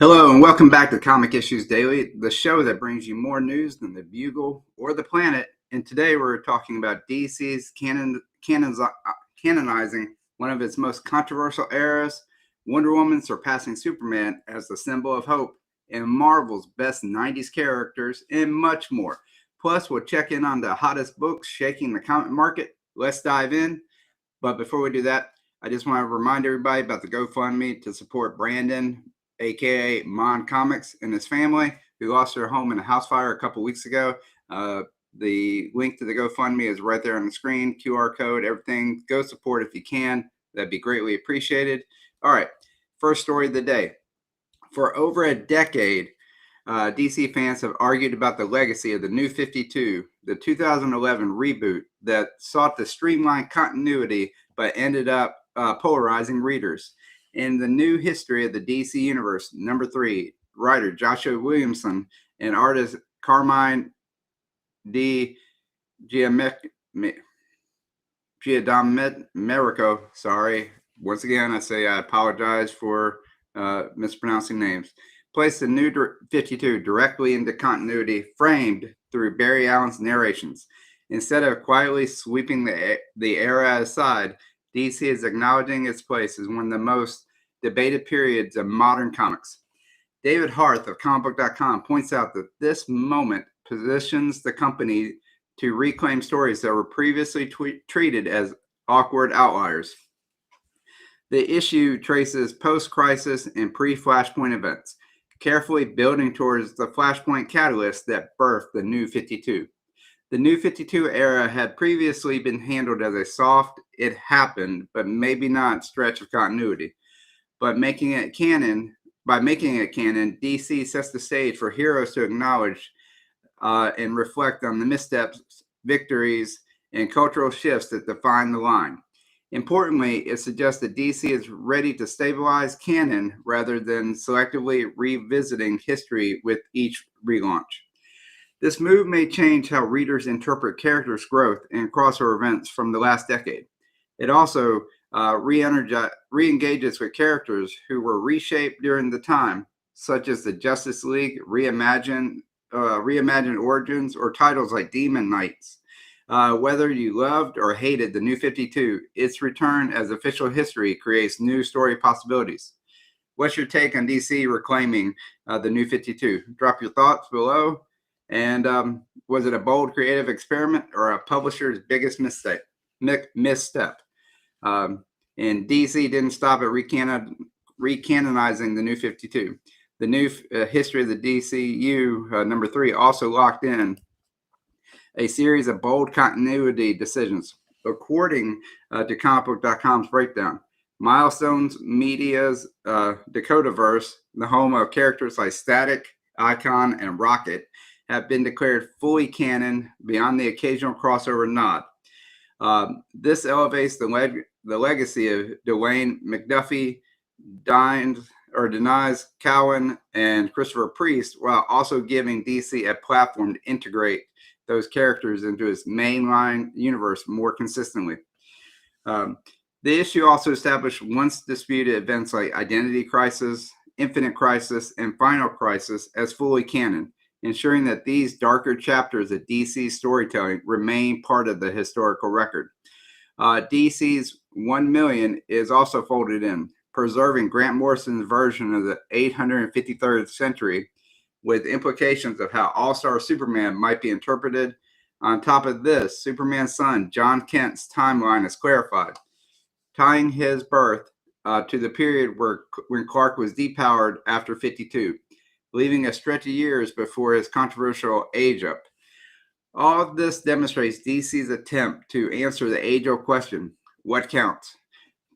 Hello and welcome back to Comic Issues Daily, the show that brings you more news than the Bugle or the Planet. And today we're talking about DC's canonizing one of its most controversial eras, Wonder Woman surpassing Superman as the symbol of hope, and Marvel's best 90s characters, and much more. Plus, we'll check in on the hottest books shaking the comic market. Let's dive in. But before we do that, I just want to remind everybody about the GoFundMe to support Brandon, aka Mon Comics, and his family, who lost their home in a house fire a couple weeks ago. The link to the GoFundMe is right there on the screen, QR code, everything. Go support if you can. That'd be greatly appreciated. All right, first story of the day. For over a decade, DC fans have argued about the legacy of the New 52, the 2011 reboot that sought to streamline continuity but ended up polarizing readers. In the new history of the DC Universe, number 3, writer Joshua Williamson and artist Carmine Giandomenico, sorry, once again, I apologize for mispronouncing names, placed the new 52 directly into continuity, framed through Barry Allen's narrations. Instead of quietly sweeping the era aside, DC is acknowledging its place as one of the most debated periods of modern comics. David Harth of comicbook.com points out that this moment positions the company to reclaim stories that were previously treated as awkward outliers. The issue traces post-crisis and pre-Flashpoint events, carefully building towards the Flashpoint catalyst that birthed the New 52. The New 52 era had previously been handled as a soft, it happened, but maybe not stretch of continuity. But by making it canon, DC sets the stage for heroes to acknowledge and reflect on the missteps, victories, and cultural shifts that define the line. Importantly, it suggests that DC is ready to stabilize canon rather than selectively revisiting history with each relaunch. This move may change how readers interpret characters' growth and crossover events from the last decade. It also re-engages with characters who were reshaped during the time, such as the Justice League, reimagined origins, or titles like Demon Knights. Whether you loved or hated the New 52, its return as official history creates new story possibilities. What's your take on DC reclaiming the New 52? Drop your thoughts below. And was it a bold creative experiment or a publisher's biggest misstep? And DC didn't stop at recanonizing the New 52. The new history of the DCU, number 3, also locked in a series of bold continuity decisions. According to comicbook.com's breakdown, Milestones Media's Dakotaverse, the home of characters like Static, Icon, and Rocket, have been declared fully canon beyond the occasional crossover nod. This elevates the legacy of Dwayne McDuffie, denies Cowan and Christopher Priest, while also giving DC a platform to integrate those characters into its mainline universe more consistently. The issue also established once disputed events like Identity Crisis, Infinite Crisis, and Final Crisis as fully canon, ensuring that these darker chapters of DC's storytelling remain part of the historical record. DC's 1 million is also folded in, preserving Grant Morrison's version of the 853rd century, with implications of how All-Star Superman might be interpreted. On top of this, Superman's son, Jon Kent's timeline is clarified, tying his birth to the period when Clark was depowered after 52, leaving a stretch of years before his controversial age-up. All of this demonstrates DC's attempt to answer the age-old question, what counts?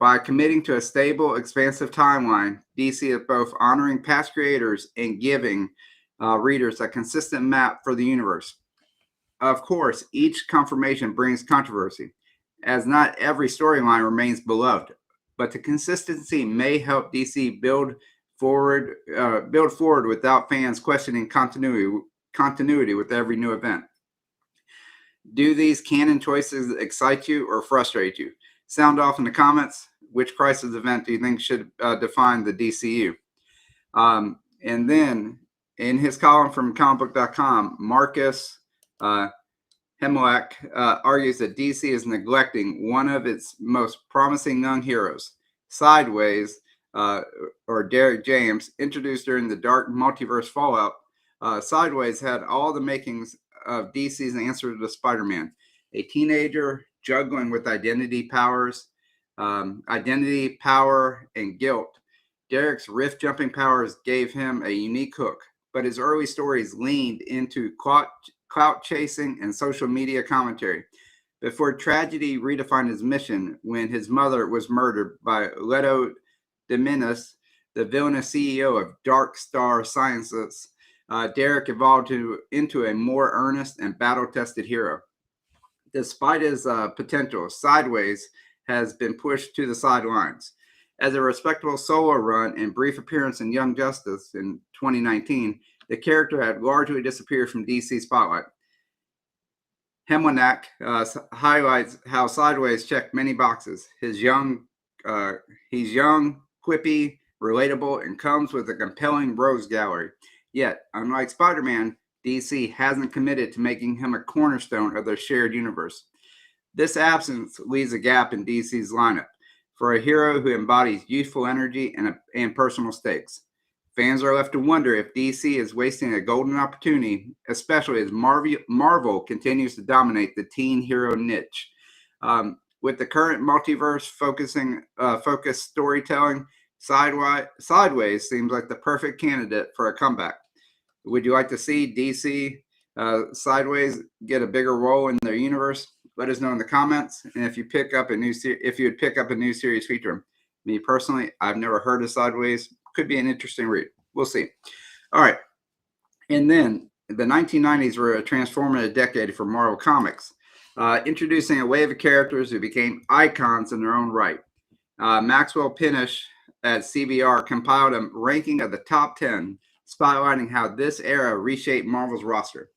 By committing to a stable, expansive timeline, DC is both honoring past creators and giving readers a consistent map for the universe. Of course, each confirmation brings controversy, as not every storyline remains beloved, but the consistency may help DC build forward without fans questioning continuity with every new event. Do these canon choices excite you or frustrate you? Sound off in the comments. Which crisis event do you think should define the DCU? And then in his column from comicbook.com, Marcus Hemlock argues that DC is neglecting one of its most promising young heroes. Sideways, or Derek James, introduced during the Dark Multiverse Fallout, Sideways had all the makings of DC's answer to Spider-Man. A teenager juggling with identity, power, and guilt. Derek's rift-jumping powers gave him a unique hook, but his early stories leaned into clout chasing and social media commentary before tragedy redefined his mission when his mother was murdered by Leto Dominus, the villainous CEO of Dark Star Sciences. Derek evolved into a more earnest and battle-tested hero. Despite his potential, Sideways has been pushed to the sidelines. As a respectable solo run and brief appearance in Young Justice in 2019, the character had largely disappeared from DC spotlight. Hemlock highlights how Sideways checked many boxes. He's young, quippy, relatable, and comes with a compelling rogues gallery. Yet, unlike Spider-Man, DC hasn't committed to making him a cornerstone of their shared universe. This absence leaves a gap in DC's lineup for a hero who embodies youthful energy and personal stakes. Fans are left to wonder if DC is wasting a golden opportunity, especially as Marvel continues to dominate the teen hero niche. With the current multiverse focused storytelling, Sideways seems like the perfect candidate for a comeback. Would you like to see DC Sideways get a bigger role in their universe? Let us know in the comments. And if you pick up a new series featuring me personally, I've never heard of Sideways. Could be an interesting read. We'll see. All right. And then the 1990s were a transformative decade for Marvel Comics, introducing a wave of characters who became icons in their own right. Maxwell Pinish at CBR compiled a ranking of the top 10, spotlighting how this era reshaped Marvel's roster.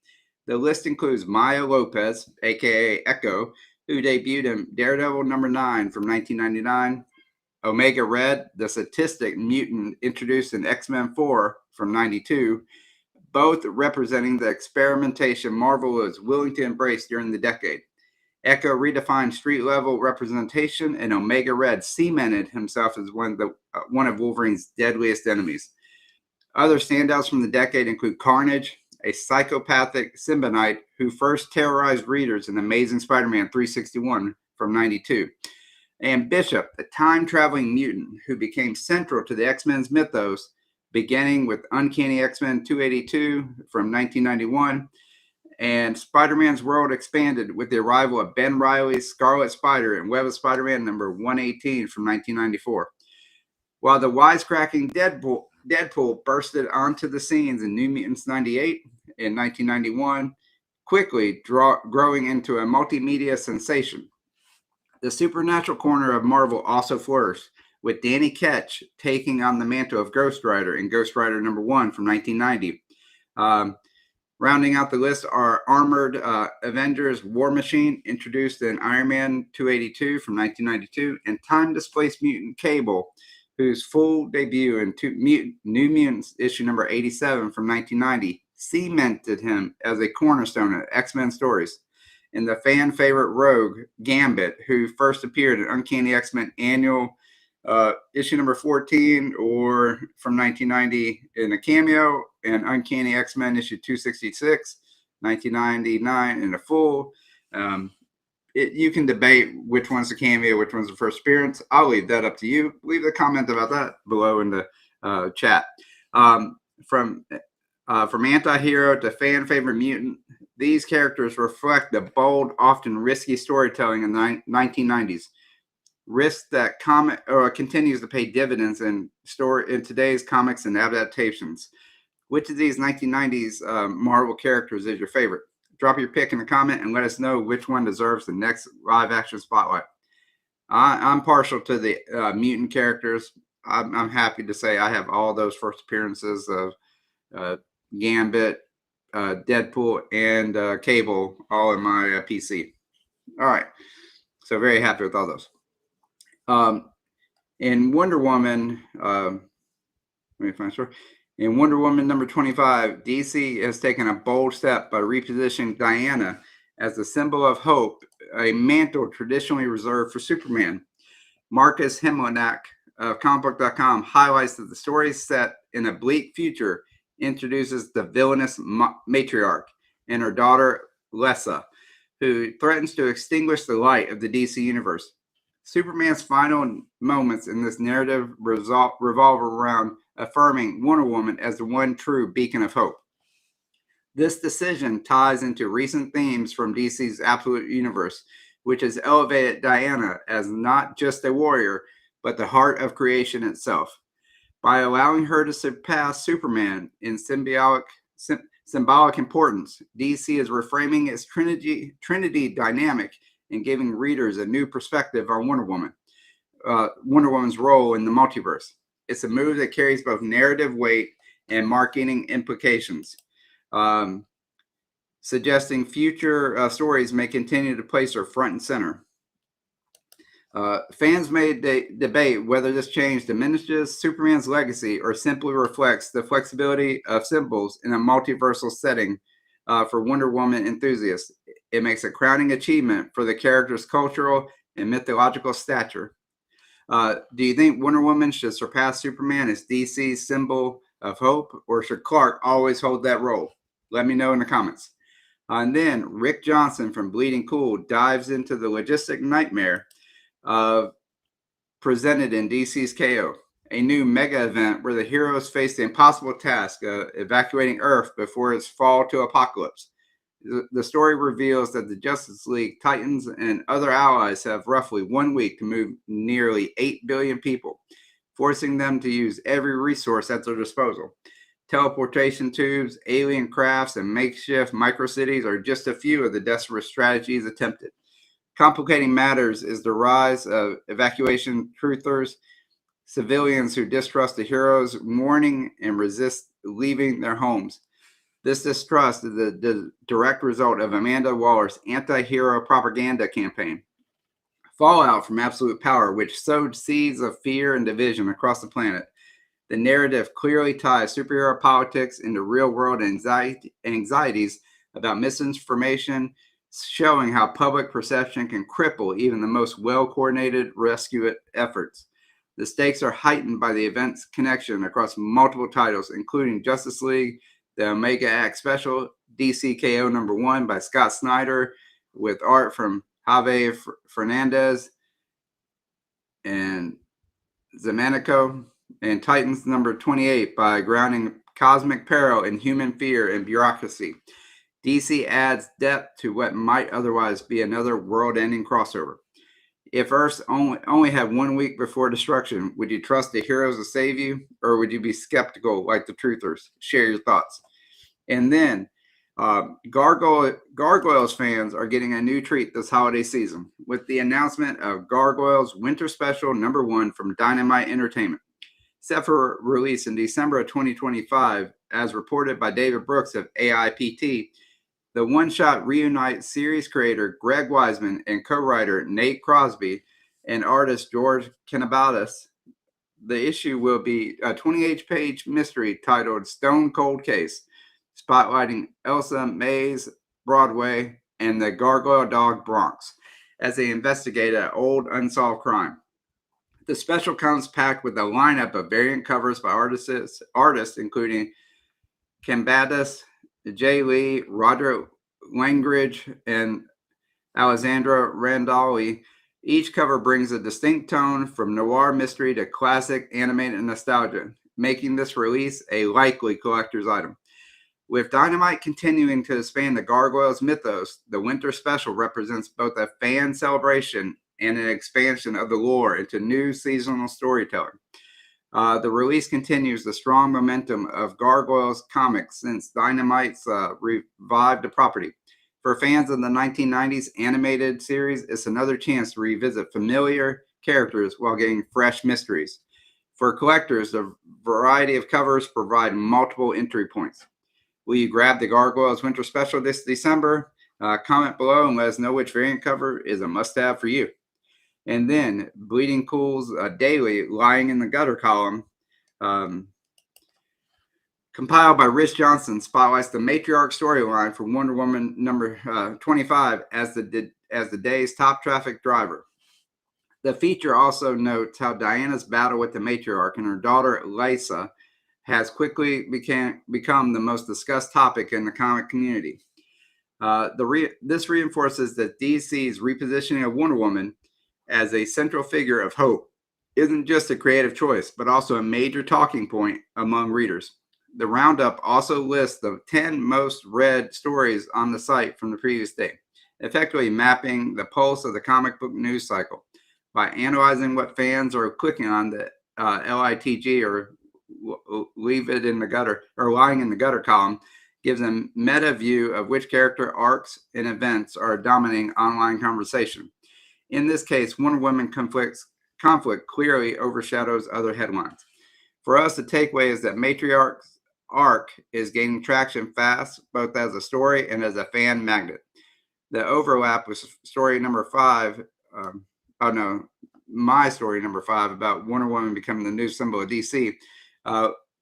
The list includes Maya Lopez, a.k.a. Echo, who debuted in Daredevil #9 from 1999, Omega Red, the sadistic mutant introduced in X-Men 4 from 92, both representing the experimentation Marvel was willing to embrace during the decade. Echo redefined street-level representation, and Omega Red cemented himself as one of Wolverine's deadliest enemies. Other standouts from the decade include Carnage, a psychopathic symbionte who first terrorized readers in Amazing Spider-Man 361 from 92. And Bishop, a time-traveling mutant who became central to the X-Men's mythos, beginning with Uncanny X-Men 282 from 1991. And Spider-Man's world expanded with the arrival of Ben Reilly's Scarlet Spider and Web of Spider-Man #118 from 1994. While the wisecracking Deadpool bursted onto the scenes in New Mutants 98 in 1991, quickly growing into a multimedia sensation. The supernatural corner of Marvel also flourished, with Danny Ketch taking on the mantle of Ghost Rider in Ghost Rider #1 from 1990. Rounding out the list are Armored Avengers War Machine, introduced in Iron Man 282 from 1992, and time-displaced mutant Cable, whose full debut in New Mutants issue #87 from 1990 cemented him as a cornerstone of X-Men stories. And the fan-favorite rogue Gambit, who first appeared in Uncanny X-Men Annual issue #14 or from 1990 in a cameo, and Uncanny X-Men issue 266, 1999 in a full. You can debate which one's a cameo, which one's the first appearance. I'll leave that up to you. Leave a comment about that below in the chat. From anti-hero to fan-favorite mutant, these characters reflect the bold, often risky storytelling in the 1990s. Risk that continues to pay dividends in today's comics and adaptations. Which of these 1990s Marvel characters is your favorite? Drop your pick in the comment and let us know which one deserves the next live-action spotlight. I'm partial to the mutant characters. I'm happy to say I have all those first appearances of Gambit, Deadpool, and Cable all in my PC. All right. So very happy with all those. In Wonder Woman, let me find sure. In Wonder Woman number 25, DC has taken a bold step by repositioning Diana as a symbol of hope, a mantle traditionally reserved for Superman. Marcus Himmelnack of comicbook.com highlights that the story set in a bleak future introduces the villainous Matriarch and her daughter Lessa, who threatens to extinguish the light of the DC universe. Superman's final moments in this narrative revolve around affirming Wonder Woman as the one true beacon of hope. This decision ties into recent themes from DC's Absolute Universe, which has elevated Diana as not just a warrior, but the heart of creation itself. By allowing her to surpass Superman in symbolic importance, DC is reframing its Trinity dynamic and giving readers a new perspective on Wonder Woman's role in the multiverse. It's a move that carries both narrative weight and marketing implications, suggesting future stories may continue to place her front and center. Fans may debate whether this change diminishes Superman's legacy or simply reflects the flexibility of symbols in a multiversal setting for Wonder Woman enthusiasts. It makes a crowning achievement for the character's cultural and mythological stature. Do you think Wonder Woman should surpass Superman as DC's symbol of hope, or should Clark always hold that role? Let me know in the comments. And then Rick Johnson from Bleeding Cool dives into the logistic nightmare presented in DC's KO, a new mega event where the heroes face the impossible task of evacuating Earth before its fall to Apokolips. The story reveals that the Justice League, Titans, and other allies have roughly 1 week to move nearly 8 billion people, forcing them to use every resource at their disposal. Teleportation tubes, alien crafts, and makeshift microcities are just a few of the desperate strategies attempted. Complicating matters is the rise of evacuation truthers, civilians who distrust the heroes' warning and resist leaving their homes. This distrust is the direct result of Amanda Waller's anti-hero propaganda campaign. Fallout from Absolute Power, which sowed seeds of fear and division across the planet. The narrative clearly ties superhero politics into real-world anxieties about misinformation, showing how public perception can cripple even the most well-coordinated rescue efforts. The stakes are heightened by the event's connection across multiple titles, including Justice League, the Omega Act Special, DC KO #1 by Scott Snyder, with art from Javier Fernandez and Zamanico, and Titans #28 by grounding cosmic peril in human fear and bureaucracy. DC adds depth to what might otherwise be another world-ending crossover. If Earth only had 1 week before destruction, would you trust the heroes to save you, or would you be skeptical like the truthers? Share your thoughts. And then Gargoyles fans are getting a new treat this holiday season with the announcement of Gargoyles Winter Special #1 from Dynamite Entertainment. Set for release in December of 2025, as reported by David Brooks of AIPT, the one-shot reunites series creator Greg Weisman and co-writer Nate Crosby and artist George Canabatis. The issue will be a 28-page mystery titled Stone Cold Case, spotlighting Elsa Mays, Broadway, and the gargoyle dog Bronx as they investigate an old unsolved crime. The special comes packed with a lineup of variant covers by artists including Canabatis, Jay Lee, Roger Langridge, and Alexandra Randolph. Each cover brings a distinct tone from noir mystery to classic animated nostalgia, making this release a likely collector's item. With Dynamite continuing to expand the Gargoyles mythos, the Winter Special represents both a fan celebration and an expansion of the lore into new seasonal storytelling. The release continues the strong momentum of Gargoyles comics since Dynamite's revived the property. For fans of the 1990s animated series, it's another chance to revisit familiar characters while getting fresh mysteries. For collectors, the variety of covers provide multiple entry points. Will you grab the Gargoyles Winter Special this December? Comment below and let us know which variant cover is a must-have for you. And then Bleeding Cool's Daily Lying in the Gutter column compiled by Rich Johnson, spotlights the Matriarch storyline for Wonder Woman number 25 as the day's top traffic driver. The feature also notes how Diana's battle with the Matriarch and her daughter Lysa has quickly become the most discussed topic in the comic community. This reinforces that DC's repositioning of Wonder Woman as a central figure of hope isn't just a creative choice, but also a major talking point among readers. The roundup also lists the 10 most read stories on the site from the previous day, effectively mapping the pulse of the comic book news cycle. By analyzing what fans are clicking on the LITG or leave it in the gutter or lying in the gutter column, gives a meta view of which character arcs and events are dominating online conversation. In this case, Wonder Woman conflict clearly overshadows other headlines. For us, the takeaway is that Matriarch's arc is gaining traction fast, both as a story and as a fan magnet. The overlap with story number 5, my story number 5 about Wonder Woman becoming the new symbol of DC,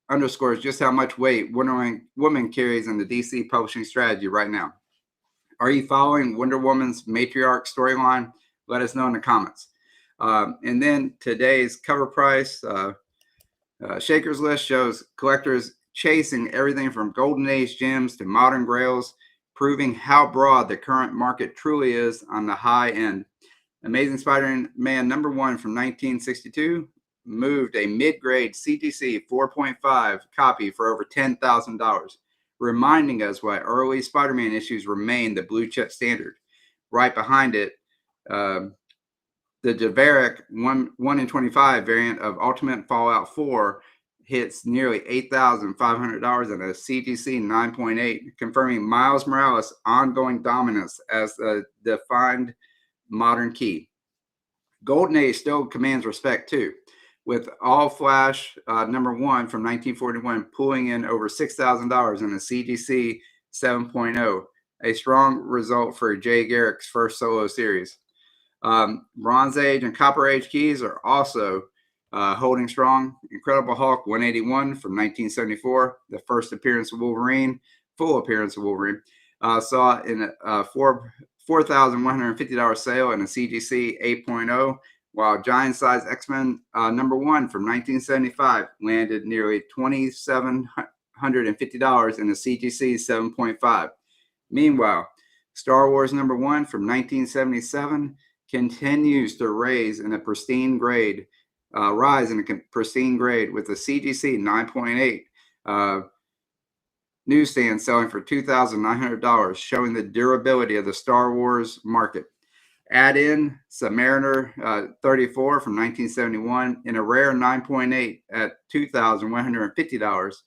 underscores just how much weight Wonder Woman carries in the DC publishing strategy right now. Are you following Wonder Woman's Matriarch storyline? Let us know in the comments. And then today's cover price, Shaker's List shows collectors chasing everything from Golden Age gems to modern grails, proving how broad the current market truly is on the high end. Amazing Spider-Man number 1 from 1962 moved a mid-grade CGC 4.5 copy for over $10,000, reminding us why early Spider-Man issues remain the blue chip standard. Right behind it, the Dakotaverse 1 in 25 variant of Ultimate Fallout 4 hits nearly $8,500 in a CGC 9.8, confirming Miles Morales' ongoing dominance as the defined modern key. Golden Age still commands respect too, with All Flash number 1 from 1941 pulling in over $6,000 in a CGC 7.0, a strong result for Jay Garrick's first solo series. Bronze Age and Copper Age keys are also holding strong. Incredible Hulk 181 from 1974, the first appearance of Wolverine, full appearance of Wolverine, saw in a $4,150 sale in a CGC 8.0, while Giant Size X-Men number 1 from 1975 landed nearly $2,750 in a CGC 7.5. Meanwhile, Star Wars number 1 from 1977 continues to rise in a pristine grade with a CGC 9.8 newsstand selling for $2,900, showing the durability of the Star Wars market. Add in Submariner 34 from 1971 in a rare 9.8 at $2,150,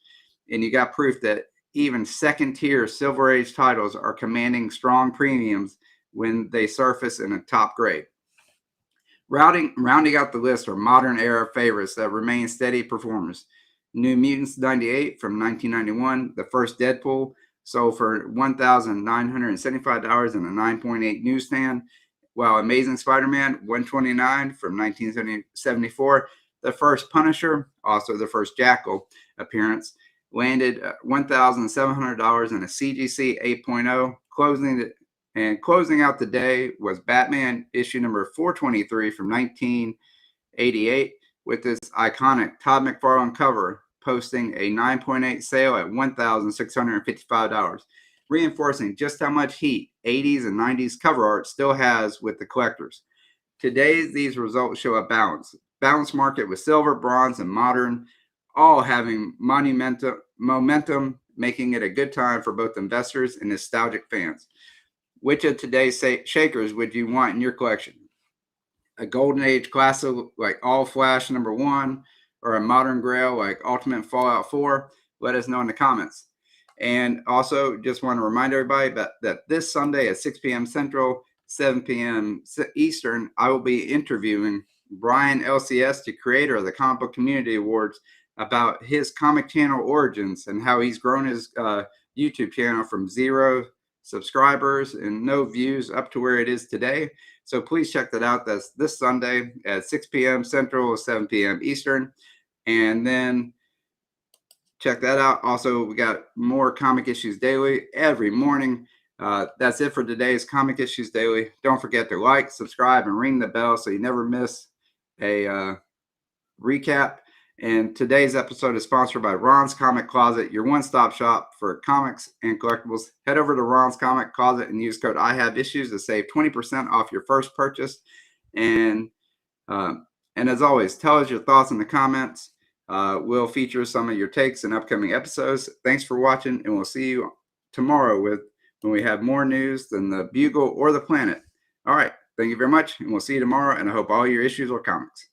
and you got proof that even second-tier Silver Age titles are commanding strong premiums when they surface in a top grade. Rounding out the list are modern era favorites that remain steady performers. New Mutants 98 from 1991, the first Deadpool, sold for $1,975 in a 9.8 newsstand, while Amazing Spider-Man 129 from 1974, the first Punisher, also the first Jackal appearance, landed $1,700 in a CGC 8.0. Closing out the day was Batman issue number 423 from 1988, with this iconic Todd McFarlane cover, posting a 9.8 sale at $1,655, reinforcing just how much heat 80s and 90s cover art still has with the collectors. Today, these results show a balanced market with silver, bronze, and modern, all having momentum, making it a good time for both investors and nostalgic fans. Which of today's Shakers would you want in your collection? A Golden Age classic like All Flash number 1, or a modern grail like Ultimate Fallout 4? Let us know in the comments. And also, just want to remind everybody that this Sunday at 6 p.m. Central, 7 p.m. Eastern, I will be interviewing Brian LCS, the creator of the Comic Book Community Awards, about his comic channel origins and how he's grown his YouTube channel from 0 subscribers and no views up to where it is today. So please check that out. That's this Sunday at 6 p.m. Central, 7 p.m. Eastern. And then check that out. Also, we got more Comic Issues Daily every morning. That's it for today's Comic Issues Daily. Don't forget to like, subscribe, and ring the bell so you never miss a recap. And today's episode is sponsored by Ron's Comic Closet, your one-stop shop for comics and collectibles. Head over to Ron's Comic Closet and use code IHaveIssues to save 20% off your first purchase. And as always, tell us your thoughts in the comments. We'll feature some of your takes in upcoming episodes. Thanks for watching, and we'll see you tomorrow when we have more news than the Bugle or the Planet. All right, thank you very much, and we'll see you tomorrow, and I hope all your issues are comics.